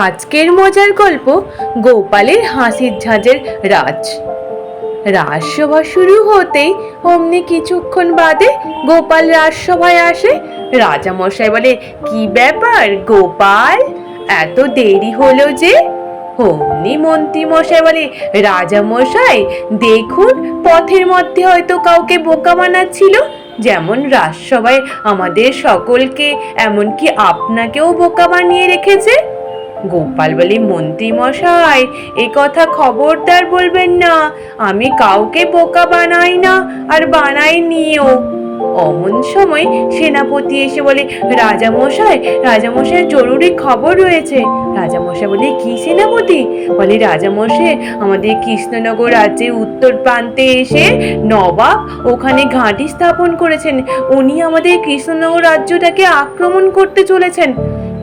আজকের মজার গল্প গোপালের হাসির ঝাঁঝের রাজ। রাজসভা শুরু হতেই অমনি কিছুক্ষণ বাদে গোপাল রাজসভায় আসে। রাজামশাই বলে, কি ব্যাপার গোপাল, এত দেরি হলো যে? অমনি মন্ত্রী মশাই বলে, রাজামশাই দেখুন, পথের মধ্যে হয়তো কাউকে বোকা বানাচ্ছিল, যেমন রাজসভায় আমাদের সকলকে, এমনকি আপনাকেও বোকা বানিয়ে রেখেছে। গোপাল বলে, মন্ত্রী মশাই এ কথা খবরদার বলবেন না, আমি কাউকে বোকা বানাই না, আর বানাইনিও। অমন সময় সেনাপতি এসে বলে, রাজামশাই, রাজামশাই জরুরি খবর রয়েছে। রাজামশাই বলে, কি সেনাপতি? বলে, রাজামশাই আমাদের কৃষ্ণনগর রাজ্যের উত্তর প্রান্তে এসে নবাব ওখানে ঘাঁটি স্থাপন করেছেন, উনি আমাদের কৃষ্ণনগর রাজ্যটাকে আক্রমণ করতে চলেছেন।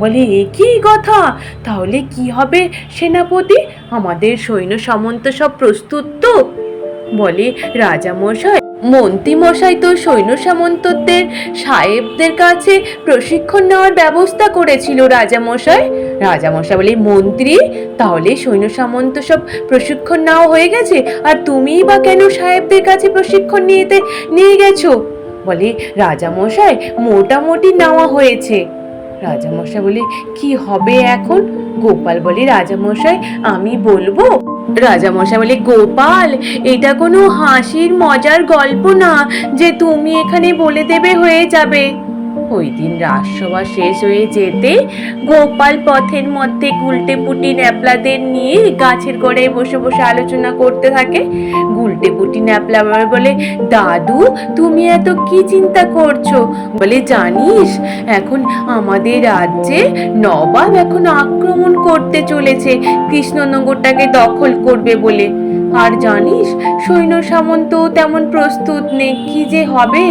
বলে, এ কি কথা, তাহলে কি হবে সেনাপতি? আমাদের সৈন্য সামন্ত সব প্রস্তুত তো? বলে, রাজামশাই মন্ত্রী মশাই তো সৈন্য সামন্তদের সাহেবদের কাছে প্রশিক্ষণ নেওয়ার ব্যবস্থা করেছিল রাজামশাই। রাজামশাই বলে, মন্ত্রী তাহলে সৈন্য সামন্ত সব প্রশিক্ষণ নেওয়া হয়ে গেছে, আর তুমিই বা কেন সাহেবদের কাছে প্রশিক্ষণ নিয়ে গেছো? বলে, রাজামশাই মোটামুটি নেওয়া হয়েছে। রাজামশাই বলে, কি হবে এখন? গোপাল বলে, রাজামশাই আমি বলবো? রাজামশাই বলে, গোপাল এটা কোনো হাসির মজার গল্প না যে তুমি এখানে বলে দেবে হয়ে যাবে। ওই দিন রাজসভা শেষ হয়ে যেতে গোপাল পথের মধ্যে গুলটে পুটি ন্যাপলাদের নিয়ে গাছের গোড়ায় বসে বসে আলোচনা করতে থাকে। গুলটে পুটি ন্যাপলা বলে, দাদু তুমি এত কি চিন্তা করছো? বলে, জানিস এখন আমাদের রাজ্যে নবাব এখন আক্রমণ করতে চলেছে, কৃষ্ণনগরটাকে দখল করবে বলে। আর জানিস সৈন্য সামন্ত তেমন প্রস্তুত নেই, কি যে হবে?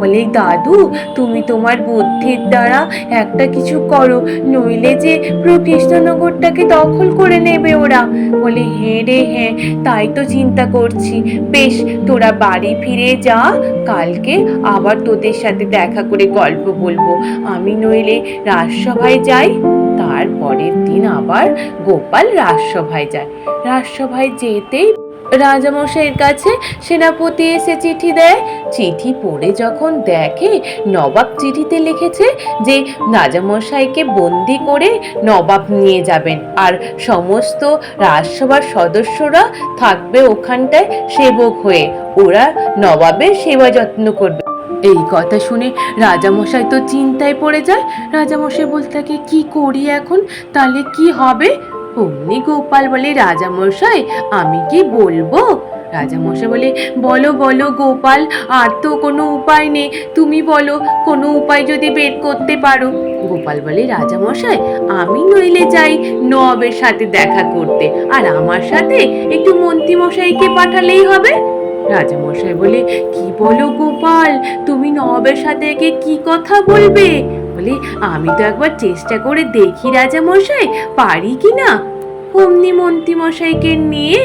বলে, দাদু তুমি তোমার বুদ্ধির দ্বারা একটা কিছু করো, নইলে যে পুরো কৃষ্ণনগরটাকে দখল করে নেবে ওরা। বলে, হ্যাঁ রে হ্যাঁ, তাই তো চিন্তা করছি। বেশ তোরা বাড়ি ফিরে যা, কালকে আবার তোদের সাথে দেখা করে গল্প বলবো। আমি নইলে রাজসভায় যাই। তারপরের দিন আবার গোপাল রাজসভায় যায়। রাজসভায় যেতেই রাজামশাইয়ের কাছে সেনাপতি এসে চিঠি দেয়। চিঠি পড়ে যখন দেখে, নবাব চিঠিতে লিখেছে যে রাজামশাইকে বন্দি করে নবাব নিয়ে যাবেন, আর সমস্ত রাজসভার সদস্যরা থাকবে ওখানটায় সেবক হয়ে, ওরা নবাবের সেবা যত্ন করবে। এই কথা শুনে রাজামশাই তো চিন্তায় পড়ে যায়। রাজামশাই বলতে থাকে, কি করি এখন, তাহলে কি হবে? অমনি গোপাল বলে, রাজামশাই আমি কি বলবো? রাজামশাই বলে, বলো বলো গোপাল, আর তো কোনো উপায় নেই, তুমি বলো কোনো উপায় যদি বের করতে পারো। গোপাল বলে, রাজামশাই আমি নইলে যাই নবাবের সাথে দেখা করতে, আর আমার সাথে একটু মন্ত্রী মশাইকে পাঠালেই হবে। রাজামশাই বলে, কি বলো গোপাল, তুমি নবাবের সাথে কি কথা বলবে? বলে, আমি তো একবার চেষ্টা করে দেখি রাজামশাই, পারি কি না। অমনি মন্ত্রীমশাইকে নিয়ে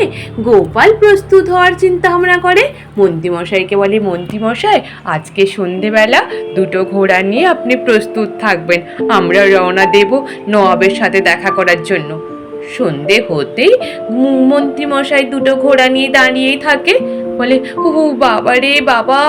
গোপাল প্রস্তুত হওয়ার চিন্তা ভাবনা করে। মন্ত্রীমশাইকে বলে, মন্ত্রীমশাই আজকে সন্ধেবেলা দুটো ঘোড়া নিয়ে আপনি প্রস্তুত থাকবেন, আমরা রওনা দেব নবাবের সাথে দেখা করার জন্য। সন্ধে হতেই মন্ত্রীমশাই দুটো ঘোড়া নিয়ে দাঁড়িয়েই থাকে। বলে, ও বাবা রে বাবা,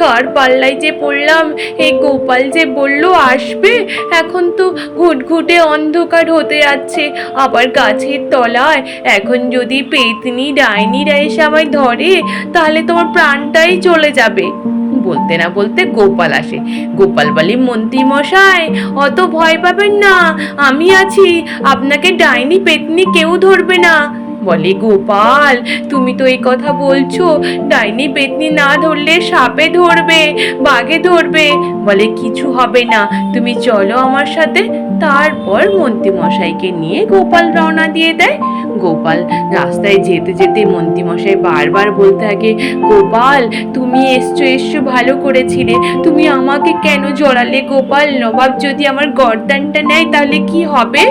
কার পাল্লায় যে পড়লাম, এই গোপাল যে বললো আসবে, এখন তো ঘুটঘুটে অন্ধকার হতে যাচ্ছে, আবার গাছের তলায়, এখন যদি পেতনি ডাইনিরা এসে আমায় ধরে তাহলে তোমার প্রাণটাই চলে যাবে। বলতে না বলতে গোপাল আসে। গোপাল বলে, মন্ত্রী মশাই অত ভয় পাবেন না, আমি আছি, আপনাকে ডাইনি পেতনি কেউ ধরবে না। বলে, গোপাল তুমি তো এই কথা বলছো, ডাইনি পেতনি না ধরলে সাপে ধরবে, বাঘে ধরবে। বলে, কিছু হবে না, তুমি চলো আমার সাথে। তারপর মন্ত্রী মশাইকে নিয়ে গোপাল রওনা দিয়ে দেয়। গোপাল রাস্তায় যেতে যেতে মন্ত্রী মশাই বারবার বলতে থাকে, গোপাল তুমি এসছো ভালো করেছিলে, তুমি আমাকে কেন জড়ালে গোপাল? নবাব যদি আমার গর্দানটা নেয় তাহলে কি হবে?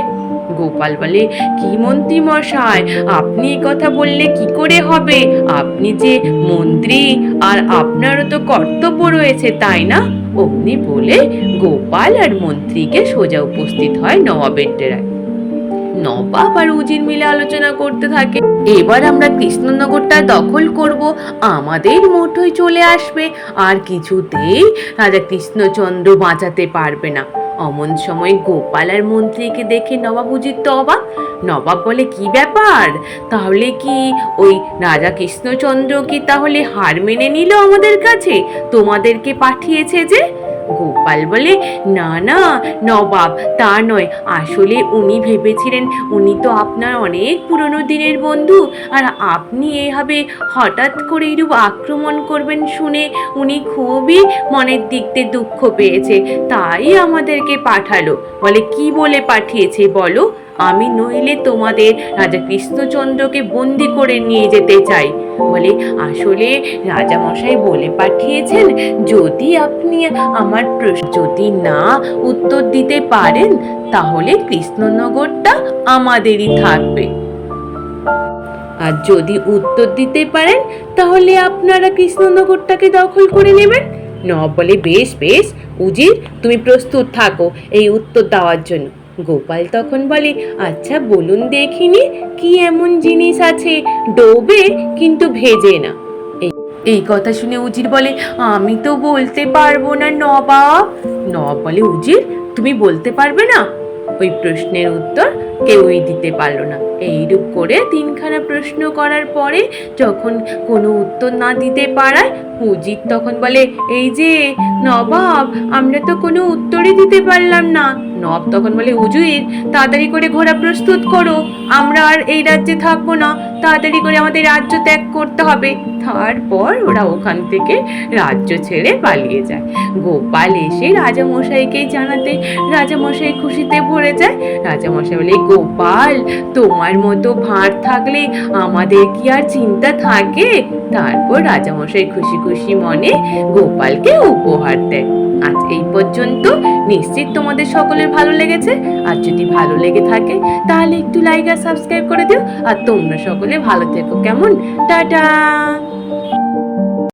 গোপাল বলে, কি মন্ত্রী মশাই আপনি এই কথা বললে কি করে হবে? আপনি যে মন্ত্রী, আর আপনারও তো কর্তব্য রয়েছে, তাই না? অমনি বলে গোপাল আর মন্ত্রীকে সোজা উপস্থিত হয় নবাবের ডেরায়। নবাব আর উজির মিলে আলোচনা করতে থাকে। এবার আমরা কৃষ্ণনগরটা দখল করব, আমাদের মুঠোয় চলে আসবে, আর কিছুতেই রাজা কৃষ্ণচন্দ্র বাঁচাতে পারবে না। অমন সময় গোপাল আর মন্ত্রীকে দেখে নবাব উজির তো অবাক। নবাব বলে, কি ব্যাপার, তাহলে কি ওই রাজা কৃষ্ণচন্দ্র কি তাহলে হার মেনে নিল আমাদের কাছে, তোমাদেরকে পাঠিয়েছে যে? গোপাল বলে, না না নবাব, তা নয়, আসলে উনি ভেবেছিলেন উনি তো আপনার অনেক পুরনো দিনের বন্ধু, আর আপনি এভাবে হঠাৎ করে এরূপ আক্রমণ করবেন শুনে উনি খুবই মনের দিক দিয়ে দুঃখ পেয়েছে, তাই আমাদেরকে পাঠালো। বলে, কি বলে পাঠিয়েছে বলো, আমি নইলে তোমাদের রাজা কৃষ্ণচন্দ্রকে বন্দি করে নিয়ে যেতে চাই। বলে, আসলে রাজামশাই বলে পাঠিয়েছেন যদি আপনি আমার প্রশ্ন যদি না উত্তর দিতে পারেন তাহলে কৃষ্ণনগরটা আমাদেরই থাকবে, আর যদি উত্তর দিতে পারেন তাহলে আপনারা কৃষ্ণনগরটাকে দখল করে নেবেন। নবাব বলে, বেশ বেশ উজির, তুমি প্রস্তুত থাকো এই উত্তর দেওয়ার জন্য। গোপাল তখন বলে, আচ্ছা বলুন দেখিনি, কি এমন জিনিস আছে ডোবে কিন্তু ভেজে না? এই কথা শুনে উজির বলে, আমি তো বলতে পারবো না নবাব। নবাব বলে, উজির তুমি বলতে পারবে না? ওই প্রশ্নের উত্তর কেউই দিতে পারলো না। এইরূপ করে তিনখানা প্রশ্ন করার পরে যখন কোনো উত্তর না দিতে পারায় উজির তখন বলে, এই যে নবাব, আমরা তো কোনো উত্তরই দিতে পারলাম না। নবাব তখন বলে, উজির তাড়াতাড়ি করে ঘোড়া প্রস্তুত করো, আমরা আর এই রাজ্যে থাকবো না, তাড়াতাড়ি করে আমাদের রাজ্য ত্যাগ করতে হবে। তারপর ওরা ওখান থেকে রাজ্য ছেড়ে পালিয়ে যায়। গোপাল এসে রাজামশাইকে জানাতে রাজামশাই খুশিতে ভরে যায়। রাজামশাই বলে, গোপাল তোমার মতো ভাঁড় থাকলে আমাদের কি আর চিন্তা থাকে? তারপর রাজামশাই খুশি খুশি মনে গোপালকে উপহার দেয়। আজ এই পর্যন্ত, নিশ্চিত তোমাদের সকলের ভালো লেগেছে। আর যদি ভালো লেগে থাকে তাহলে একটু লাইক আর সাবস্ক্রাইব করে দিও। আর তোমরা সকলে ভালো থেকো, কেমন? টাটা।